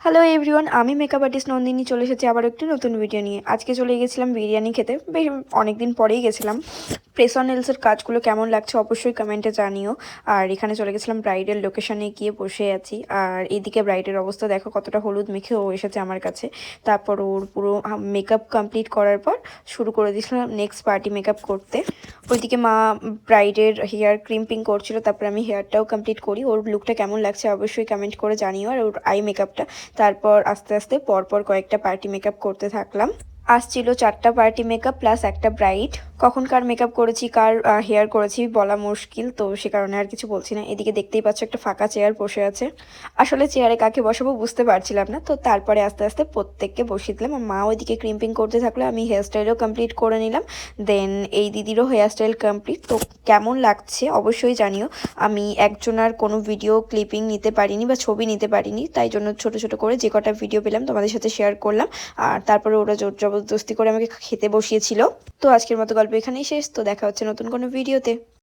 Hello everyone, আমি makeup artist Nandini চলে এসেছি আবার একটি নতুন ভিডিও নিয়ে। আজকে চলে গেছিলাম বিরিয়ানি খেতে, বেশ অনেকদিন পরেই গেছিলাম। প্রেস অন নেলসের কাজগুলো কেমন লাগছে অবশ্যই কমেন্টে জানিও। আর এখানে চলে গেছিলাম ব্রাইডের লোকেশনে, গিয়ে বসে আছি। আর এদিকে ব্রাইডের অবস্থা দেখো, কতটা হলুদ মেখে ও এসেছে আমার কাছে। তারপর ওর পুরো মেকআপ কমপ্লিট করার পর শুরু করে দিয়েছিলাম নেক্সট পার্টি মেকআপ করতে। ওইদিকে মা ব্রাইডের হেয়ার ক্রিম্পিং করছিল, তারপর আমি হেয়ারটাও কমপ্লিট করি। ওর লুকটা কেমন লাগছে অবশ্যই কমেন্ট করে জানিও। আর ওর আই মেকআপটা, তারপর আস্তে আস্তে পরপর কয়েকটা পার্টি মেকআপ করতে থাকলাম। আসছিল 4টা পার্টি মেকআপ প্লাস একটা ব্রাইড। কখন কার মেকআপ করেছি, কার হেয়ার করেছি বলা মুশকিল, তো সে কারণে আর কিছু বলছি না। এদিকে দেখতেই পাচ্ছ একটা ফাঁকা চেয়ার বসে আছে। আসলে চেয়ারে কাকে বসাবো বুঝতে পারছিলাম না, তো তারপরে আস্তে আস্তে প্রত্যেককে বসিয়ে দিলাম। আর মা ওইদিকে ক্রিম্পিং করতে থাকলো, আমি হেয়ার স্টাইলও কমপ্লিট করে নিলাম। দেন এই দিদিরও হেয়ার স্টাইল কমপ্লিট। তো কেমন লাগছে অবশ্যই জানিও। আমি একজনের কোনো ভিডিও ক্লিপিং নিতে পারিনি বা ছবি নিতে পারিনি, তাই জন্য ছোট ছোট করে যে কটা ভিডিও পেলাম তোমাদের সাথে শেয়ার করলাম। আর তারপরে ওরা জোর জবরদস্তি করে আমাকে খেতে বসিয়েছিল। তো আজকের মতো গল্প এখানেই শেষ। তো দেখা হচ্ছে নতুন কোনো ভিডিওতে।